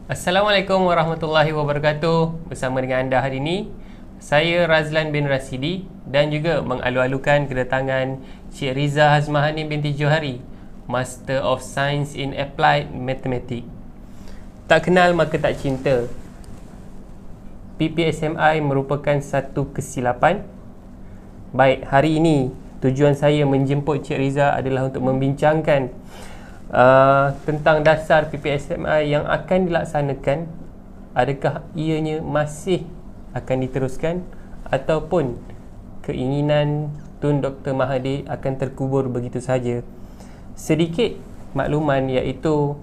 Assalamualaikum warahmatullahi wabarakatuh. Bersama dengan anda hari ini, saya Razlan bin Rasidi dan juga mengalu-alukan kedatangan Cik Riza Hazmahani binti Johari, Master of Science in Applied Mathematics. Tak kenal maka tak cinta. PPSMI merupakan satu kesilapan. Baik, hari ini tujuan saya menjemput Cik Riza adalah untuk membincangkan tentang dasar PPSMI yang akan dilaksanakan. Adakah ianya masih akan diteruskan ataupun keinginan Tun Dr. Mahathir akan terkubur begitu saja. Sedikit makluman iaitu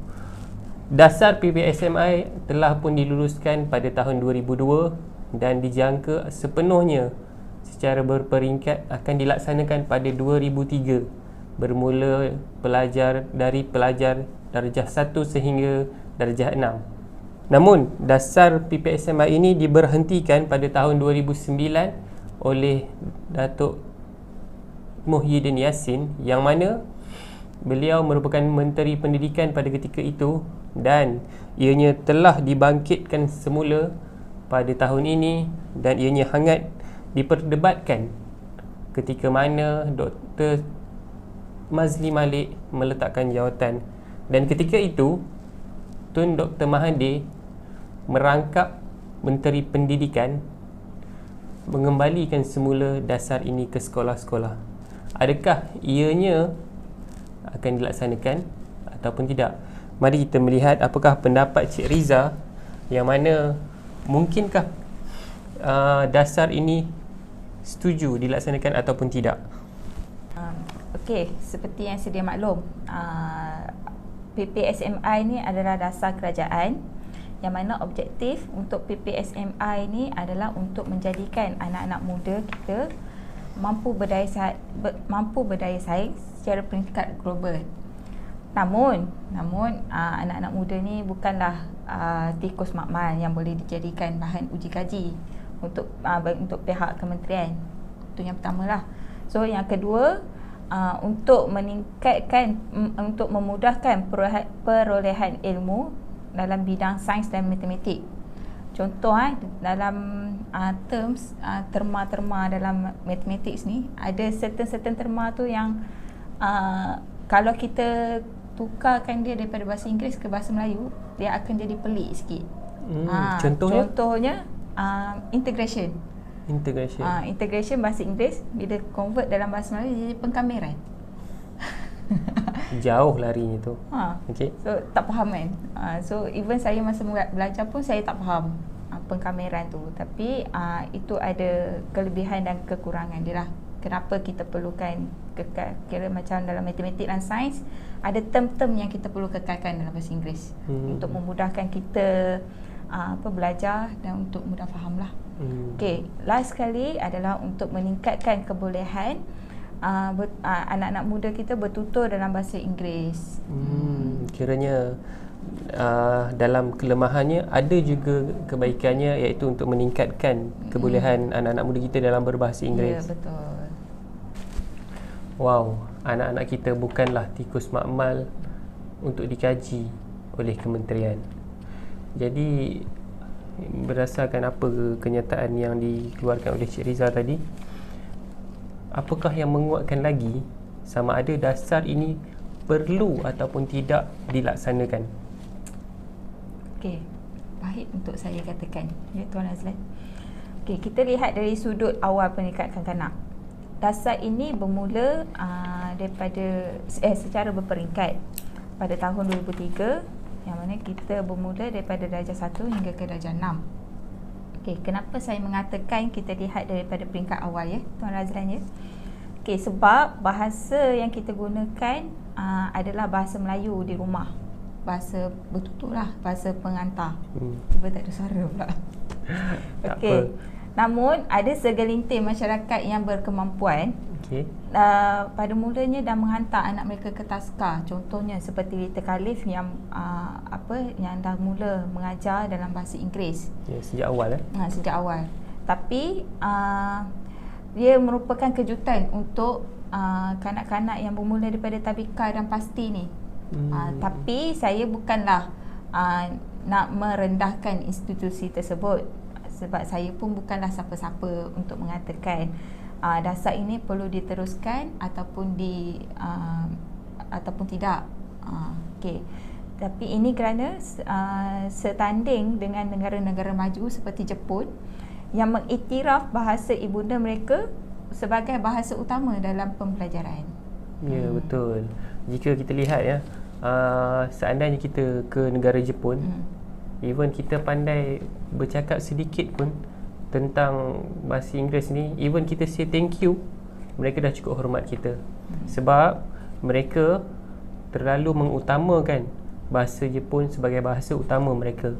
dasar PPSMI telah pun diluluskan pada tahun 2002 dan dijangka sepenuhnya secara berperingkat akan dilaksanakan pada 2003, bermula dari pelajar darjah 1 sehingga darjah 6. Namun dasar PPSMI ini diberhentikan pada tahun 2009 oleh Datuk Muhyiddin Yassin, yang mana beliau merupakan Menteri Pendidikan pada ketika itu, dan ianya telah dibangkitkan semula pada tahun ini dan ianya hangat diperdebatkan ketika mana Dr. Mazli Malik meletakkan jawatan, dan ketika itu Tun Dr. Mahathir merangkap Menteri Pendidikan mengembalikan semula dasar ini ke sekolah-sekolah. Adakah ianya akan dilaksanakan ataupun tidak? Mari kita melihat apakah pendapat Cik Riza, yang mana mungkinkah dasar ini setuju dilaksanakan ataupun tidak. Okey, seperti yang sedia maklum, PPSMI ni adalah dasar kerajaan, yang mana objektif untuk PPSMI ni adalah untuk menjadikan anak-anak muda kita mampu berdaya saing secara peringkat global. Namun anak-anak muda ni bukanlah tikus makmal yang boleh dijadikan bahan uji kaji untuk pihak kementerian. Itu yang pertamalah. So yang kedua, untuk meningkatkan, untuk memudahkan perolehan ilmu dalam bidang sains dan matematik. Contoh dalam terms terma-terma dalam matematik ni, ada certain terma tu yang kalau kita tukarkan dia daripada bahasa Inggeris ke bahasa Melayu, dia akan jadi pelik sikit. Contohnya integration. Integration bahasa Inggeris, bila convert dalam bahasa Melayu jadi pengkameran. Jauh larinya tu. Okay. So tak faham kan. So even saya masa belajar pun saya tak faham pengkameran tu. Tapi itu ada kelebihan dan kekurangan dia lah. Kenapa kita perlukan kira macam dalam matematik dan sains, ada term-term yang kita perlu kekalkan dalam bahasa Inggeris untuk memudahkan kita belajar dan untuk mudah faham lah. Okey, last sekali adalah untuk meningkatkan kebolehan anak-anak muda kita bertutur dalam bahasa Inggeris. Kiranya dalam kelemahannya ada juga kebaikannya, iaitu untuk meningkatkan kebolehan anak-anak muda kita dalam berbahasa Inggeris. Ya, betul. Wow, anak-anak kita bukanlah tikus makmal untuk dikaji oleh kementerian. Jadi berdasarkan apa kenyataan yang dikeluarkan oleh Cik Riza tadi, apakah yang menguatkan lagi sama ada dasar ini perlu ataupun tidak dilaksanakan? Okey, baik untuk saya katakan, ya Tuan Azlan. Okey, kita lihat dari sudut awal pendidikan kanak-kanak. Dasar ini bermula daripada secara berperingkat pada tahun 2003, yang mana kita bermula daripada darjah 1 hingga ke darjah 6. Okey, kenapa saya mengatakan kita lihat daripada peringkat awal, ya Tuan Razlan, ya? Okey, sebab bahasa yang kita gunakan adalah bahasa Melayu di rumah. Bahasa bertutur lah, bahasa pengantar. Tiba tak ada suara pula. Okey. Namun ada segelintir masyarakat yang berkemampuan pada mulanya dah menghantar anak mereka ke taska. Contohnya seperti Lita Khalif yang yang dah mula mengajar dalam bahasa Inggeris. Ya, sejak awal sejak awal. Tapi dia merupakan kejutan untuk kanak-kanak yang bermula daripada tabika dan pasti ni. Tapi saya bukanlah nak merendahkan institusi tersebut, sebab saya pun bukanlah siapa-siapa untuk mengatakan dasar ini perlu diteruskan ataupun ataupun tidak. Okey. Tapi ini kerana setanding dengan negara-negara maju seperti Jepun yang mengiktiraf bahasa ibunda mereka sebagai bahasa utama dalam pembelajaran. Ya, betul. Jika kita lihat ya, seandainya kita ke negara Jepun, even kita pandai bercakap sedikit pun tentang bahasa Inggeris ni, even kita say thank you, mereka dah cukup hormat kita. Sebab mereka terlalu mengutamakan bahasa Jepun sebagai bahasa utama mereka,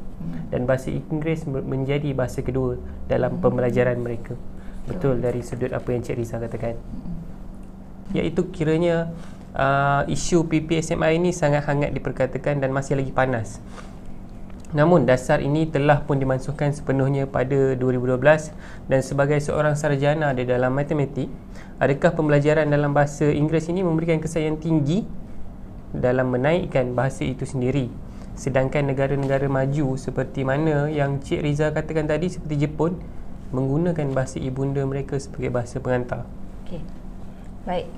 dan bahasa Inggeris menjadi bahasa kedua dalam pembelajaran mereka. Betul dari sudut apa yang Cik Riza katakan. Iaitu kiranya isu PPSMI ini sangat hangat diperkatakan dan masih lagi panas. Namun dasar ini telah pun dimansuhkan sepenuhnya pada 2012, dan sebagai seorang sarjana di dalam matematik, adakah pembelajaran dalam bahasa Inggeris ini memberikan kesan yang tinggi dalam menaikkan bahasa itu sendiri? Sedangkan negara-negara maju seperti mana yang Cik Riza katakan tadi, seperti Jepun, menggunakan bahasa ibunda mereka sebagai bahasa pengantar. Okey. Baik.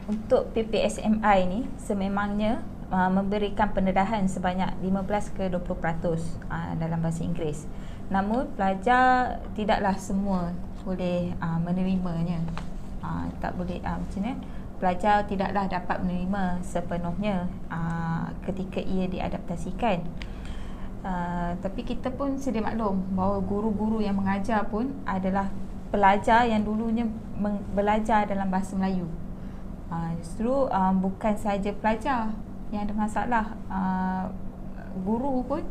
Untuk PPSMI ni sememangnya memberikan pendedahan sebanyak 15 ke 20% dalam bahasa Inggeris. Namun pelajar tidaklah semua boleh menerimanya. Tak boleh macam ni. Pelajar tidaklah dapat menerima sepenuhnya ketika ia diadaptasikan. Tapi kita pun sedia maklum bahawa guru-guru yang mengajar pun adalah pelajar yang dulunya belajar dalam bahasa Melayu. Justru bukan sahaja pelajar yang ada masalah, guru pun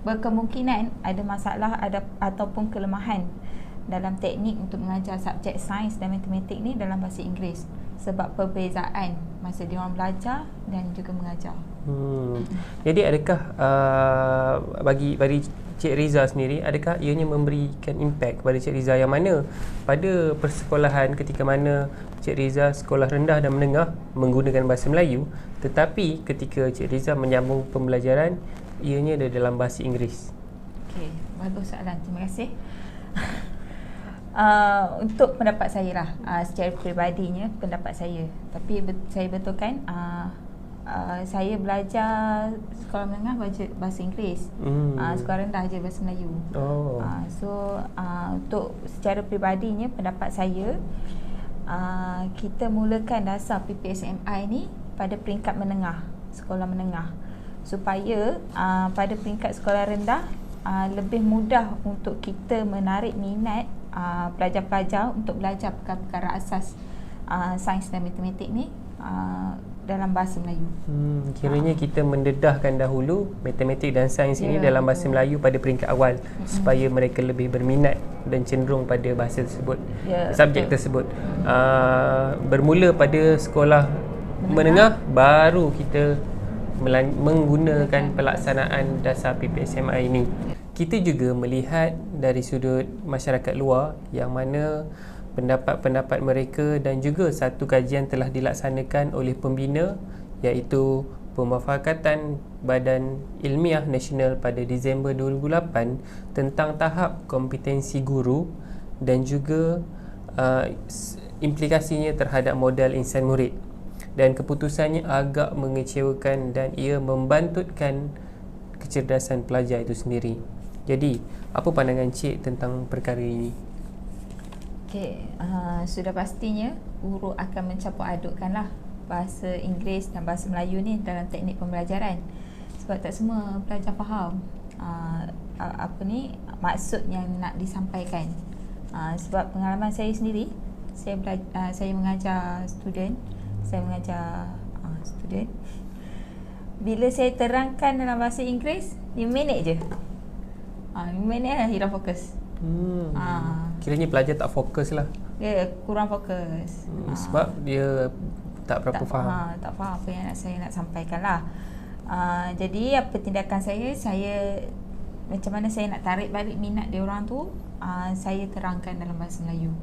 berkemungkinan ada masalah ataupun kelemahan dalam teknik untuk mengajar subjek sains dan matematik ni dalam bahasa Inggeris, sebab perbezaan masa dia orang belajar dan juga mengajar. Jadi adakah bagi Cik Riza sendiri, adakah ianya memberikan impact kepada Cik Riza yang mana pada persekolahan ketika mana Cik Riza sekolah rendah dan menengah menggunakan bahasa Melayu, tetapi ketika Cik Riza menyambung pembelajaran ianya ada dalam bahasa Inggeris? Okey, bagus soalan. Terima kasih. Untuk pendapat saya lah, secara peribadinya pendapat saya, tapi saya betulkan saya belajar sekolah menengah bahasa Inggeris, sekolah rendah je bahasa Melayu. Untuk secara peribadinya pendapat saya, kita mulakan dasar PPSMI ni pada peringkat menengah, sekolah menengah, supaya pada peringkat sekolah rendah lebih mudah untuk kita menarik minat pelajar-pelajar untuk belajar perkara-perkara asas sains dan matematik ni dalam bahasa Melayu. Kiranya kita mendedahkan dahulu matematik dan sains ini dalam bahasa Melayu pada peringkat awal, supaya mereka lebih berminat dan cenderung pada bahasa tersebut, subjek tersebut. Bermula pada sekolah menengah, baru kita menggunakan pelaksanaan dasar PPSMI ini. Kita juga melihat dari sudut masyarakat luar yang mana pendapat-pendapat mereka, dan juga satu kajian telah dilaksanakan oleh pembina, iaitu Pemufakatan Badan Ilmiah Nasional pada Disember 2008 tentang tahap kompetensi guru dan juga implikasinya terhadap modal insan murid, dan keputusannya agak mengecewakan dan ia membantutkan kecerdasan pelajar itu sendiri. Jadi, apa pandangan Cik tentang perkara ini? Okey, sudah pastinya guru akan mencampur adukkanlah bahasa Inggeris dan bahasa Melayu ni dalam teknik pembelajaran, sebab tak semua pelajar faham maksud yang nak disampaikan. Sebab pengalaman saya sendiri, saya mengajar student, bila saya terangkan dalam bahasa Inggeris 5 minit je, 5 minit dah hilang fokus. Kiranya pelajar tak fokus lah. Dia kurang fokus. Sebab dia tak berapa faham. Tak faham apa yang saya nak sampaikan lah. Jadi apa tindakan saya macam mana saya nak tarik balik minat dia orang tu, saya terangkan dalam bahasa Melayu.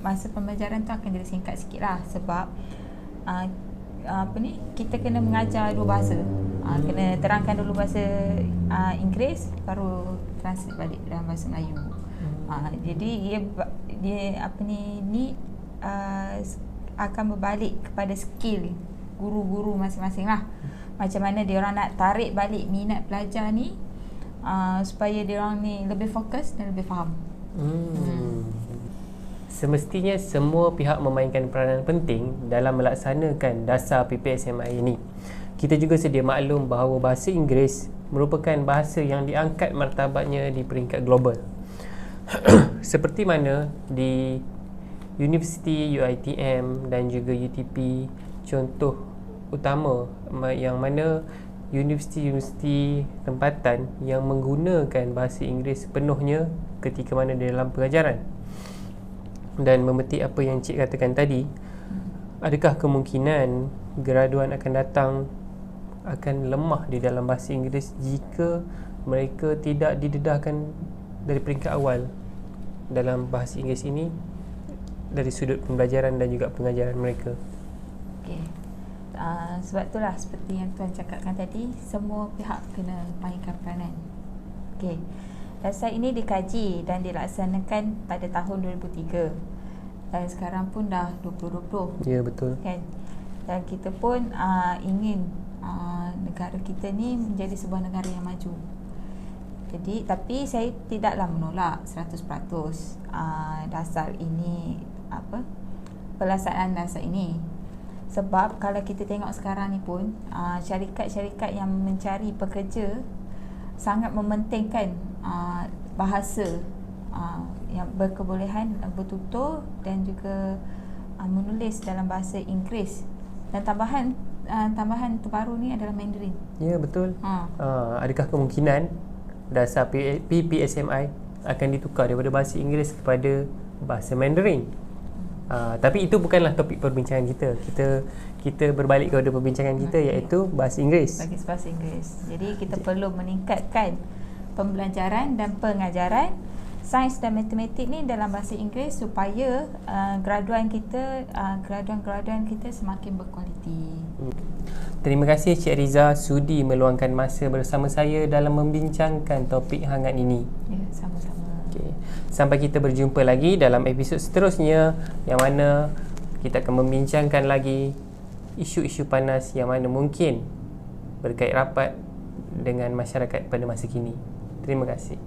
Masa pembelajaran tu akan jadi singkat sikit lah, sebab kita kena mengajar dua bahasa. Kena terangkan dulu bahasa Inggeris, baru translate balik dalam bahasa Melayu. Jadi dia akan berbalik kepada skill guru-guru masing-masing lah. Macam mana dia orang nak tarik balik minat pelajar ni supaya dia orang ni lebih fokus dan lebih faham. Semestinya semua pihak memainkan peranan penting dalam melaksanakan dasar PPSMI ini. Kita juga sedia maklum bahawa bahasa Inggeris merupakan bahasa yang diangkat martabatnya di peringkat global. Seperti mana di Universiti UiTM dan juga UTP, contoh utama yang mana universiti-universiti tempatan yang menggunakan bahasa Inggeris sepenuhnya ketika mana di dalam pengajaran. Dan memetik apa yang Cik katakan tadi, adakah kemungkinan graduan akan datang akan lemah di dalam bahasa Inggeris jika mereka tidak didedahkan dari peringkat awal dalam bahasa Inggeris ini dari sudut pembelajaran dan juga pengajaran mereka? Okey. Sebab itulah seperti yang Tuan cakapkan tadi, semua pihak kena mainkan peranan. Okey. Dasar ini dikaji dan dilaksanakan pada tahun 2003 dan sekarang pun dah 2020. Ya, betul. Kan? Dan kita pun ingin negara kita ni menjadi sebuah negara yang maju. Jadi, tapi saya tidaklah menolak 100% dasar ini, pelaksanaan dasar ini. Sebab kalau kita tengok sekarang ni pun syarikat-syarikat yang mencari pekerja sangat mementingkan bahasa yang berkebolehan bertutur dan juga menulis dalam bahasa Inggeris. Dan tambahan terbaru ni adalah Mandarin. Ya, betul. Adakah kemungkinan dasar PPSMI akan ditukar daripada bahasa Inggeris kepada bahasa Mandarin? Tapi itu bukanlah topik perbincangan kita. Kita berbalik kepada perbincangan kita, iaitu bahasa Inggeris. Bahasa Inggeris. Jadi kita perlu meningkatkan pembelajaran dan pengajaran sains dan matematik ni dalam bahasa Inggeris supaya graduan kita semakin berkualiti. Terima kasih Cik Riza sudi meluangkan masa bersama saya dalam membincangkan topik hangat ini. Ya, sama-sama. Sampai kita berjumpa lagi dalam episod seterusnya, yang mana kita akan membincangkan lagi isu-isu panas yang mana mungkin berkait rapat dengan masyarakat pada masa kini. Terima kasih.